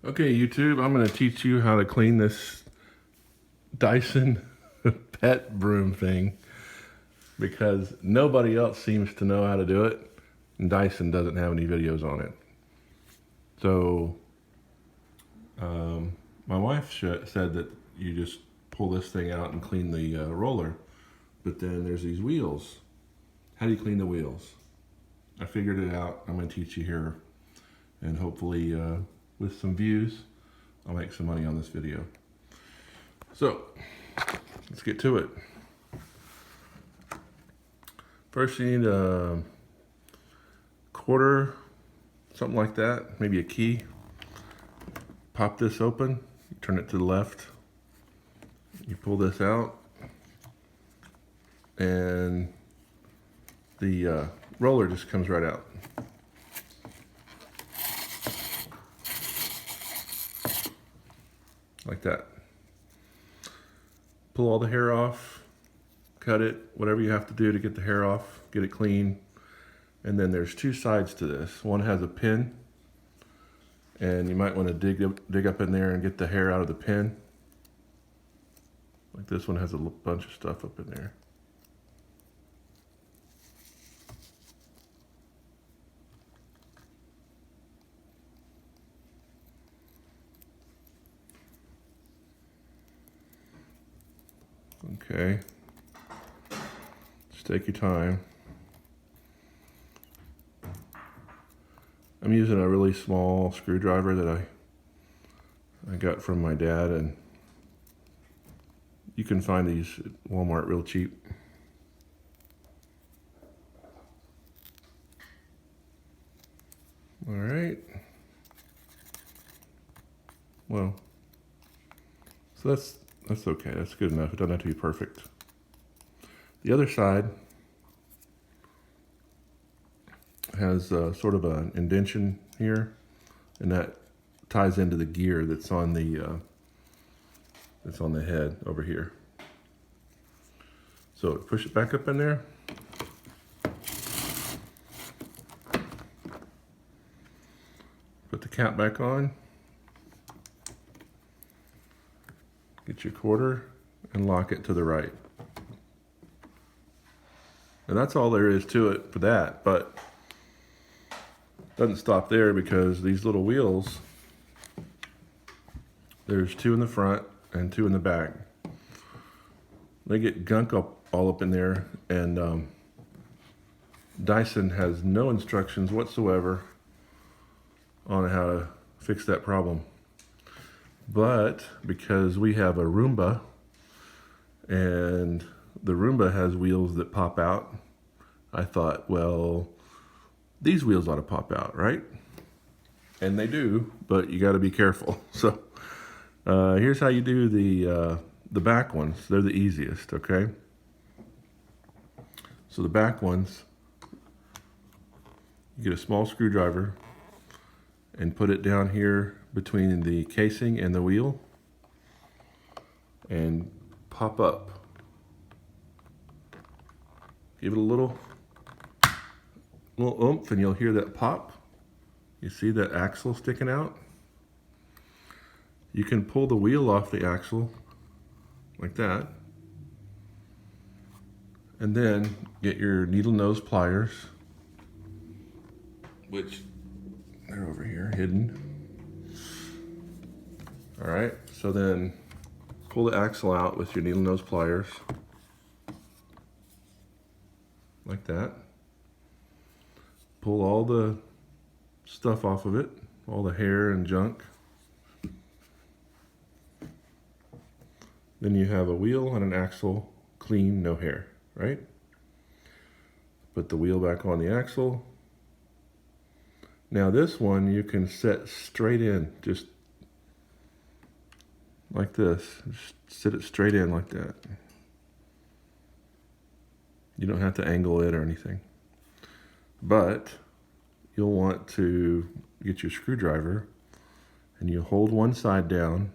Okay, YouTube, I'm going to teach you how to clean this Dyson pet broom thing because nobody else seems to know how to do it, and Dyson doesn't have any videos on it. So, my wife said that you just pull this thing out and clean the roller, but then there's these wheels. How do you clean the wheels? I figured it out. I'm going to teach you here, and hopefully with some views, I'll make some money on this video. So, let's get to it. First you need a quarter, something like that, maybe a key. Pop this open, turn it to the left. You pull this out, and the roller just comes right out. Like that. Pull all the hair off, cut it, whatever you have to do to get the hair off, get it clean. And then there's two sides to this. One has a pin, and you might want to dig up in there and get the hair out of the pin. Like this one has a bunch of stuff up in there. Okay, just take your time. I'm using a really small screwdriver that I got from my dad, and you can find these at Walmart real cheap. All right. Well, so that's okay. That's good enough. It doesn't have to be perfect. The other side has sort of an indentation here, and that ties into the gear that's on the head over here. So push it back up in there. Put the cap back on. Get your quarter and lock it to the right. And that's all there is to it for that, but it doesn't stop there because these little wheels, there's two in the front and two in the back. They get gunk all up in there, and Dyson has no instructions whatsoever on how to fix that problem. But because we have a Roomba, and the Roomba has wheels that pop out, I thought, well, these wheels ought to pop out, right? And they do, but you got to be careful. So here's how you do the back ones. They're the easiest, okay? So the back ones, you get a small screwdriver and put it down here between the casing and the wheel and pop up. Give it a little oomph and you'll hear that pop. You see that axle sticking out? You can pull the wheel off the axle like that, and then get your needle nose pliers, which they're over here hidden. All right, so then pull the axle out with your needle nose pliers like that. Pull all the stuff off of it, all the hair and junk. Then you have a wheel and an axle, clean, no hair, right? Put the wheel back on the axle. Now this one you can set straight in, just like this. Just sit it straight in like that. You don't have to angle it or anything. But you'll want to get your screwdriver and you hold one side down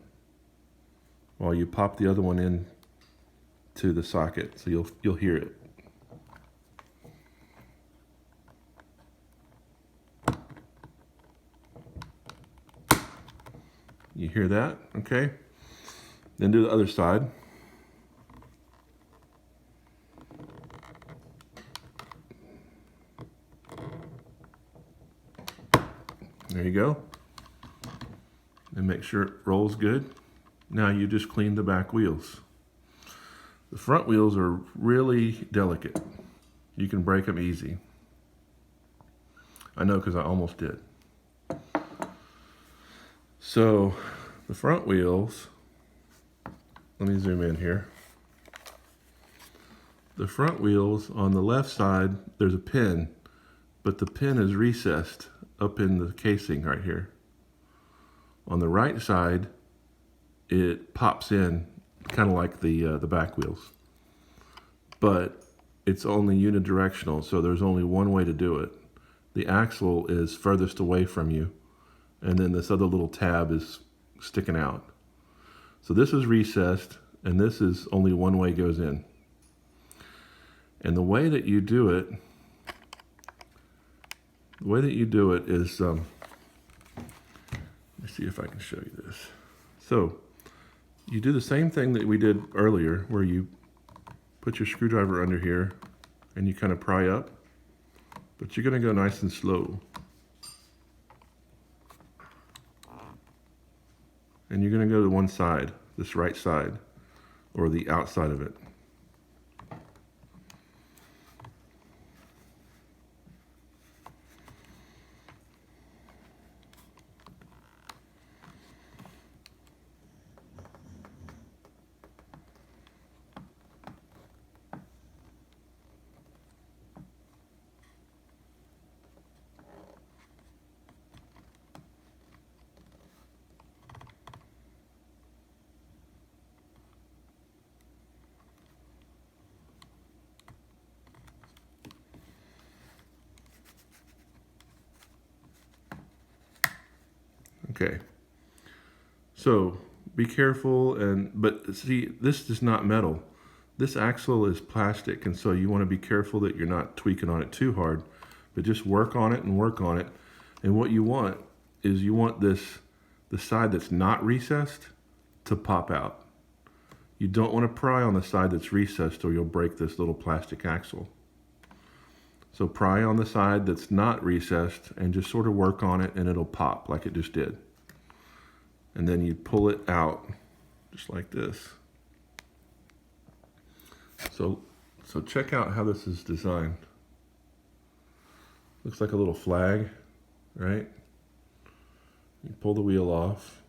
while you pop the other one in to the socket, so you'll hear it. You hear that? Okay. Then do the other side. There you go. And make sure it rolls good. Now you just clean the back wheels. The front wheels are really delicate. You can break them easy. I know because I almost did. So the front wheels, let me zoom in here. The front wheels on the left side, there's a pin, but the pin is recessed up in the casing right here. On the right side, it pops in, kind of like the back wheels. But it's only unidirectional, so there's only one way to do it. The axle is furthest away from you, and then this other little tab is sticking out. So this is recessed, and this is only one way goes in. And the way that you do it, is, let me see if I can show you this. So you do the same thing that we did earlier, where you put your screwdriver under here and you kind of pry up, but you're going to go nice and slow. And you're going to go to one side, this right side, or the outside of it. Okay, so be careful, but see, this is not metal. This axle is plastic, and so you want to be careful that you're not tweaking on it too hard, but just work on it and work on it. And what you want is the side that's not recessed to pop out. You don't want to pry on the side that's recessed or you'll break this little plastic axle. So pry on the side that's not recessed and just sort of work on it, and it'll pop like it just did. And then you pull it out just like this. So check out how this is designed. Looks like a little flag, right? You pull the wheel off,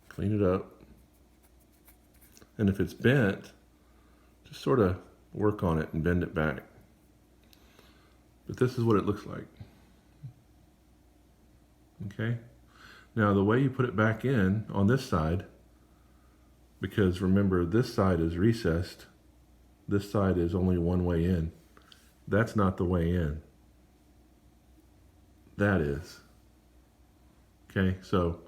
clean it up, and if it's bent, just sort of work on it and bend it back. But this is what it looks like. Okay, now the way you put it back in on this side, because remember this side is recessed, this side is only one way in. That's not the way in. That is. Okay, so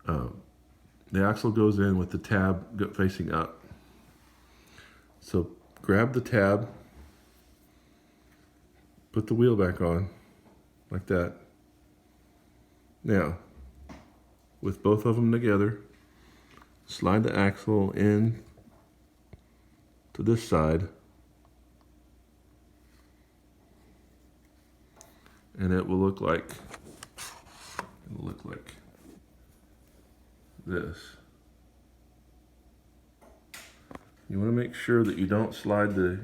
the axle goes in with the tab facing up. So grab the tab, put the wheel back on, like that. Now, with both of them together, slide the axle in to this side, and it will look like this. You want to make sure that you don't slide the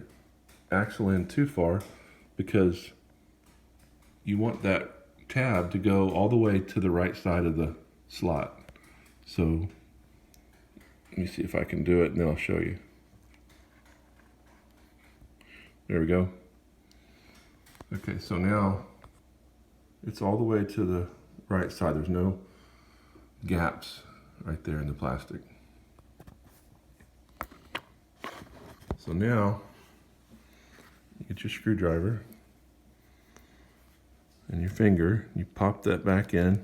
axle in too far, because you want that tab to go all the way to the right side of the slot. So let me see if I can do it, and then I'll show you. There we go. Okay, so now it's all the way to the right side. There's no gaps right there in the plastic. So now you get your screwdriver and your finger, you pop that back in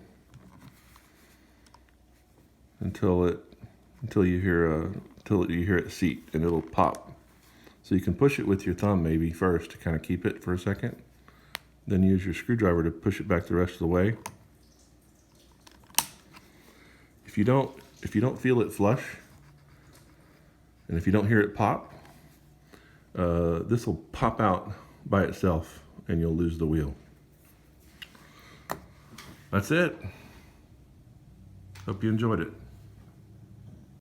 until you hear it seat, and it'll pop. So you can push it with your thumb maybe first to kind of keep it for a second, then use your screwdriver to push it back the rest of the way, If you don't feel it flush, and if you don't hear it pop, this will pop out by itself and you'll lose the wheel. That's it. Hope you enjoyed it.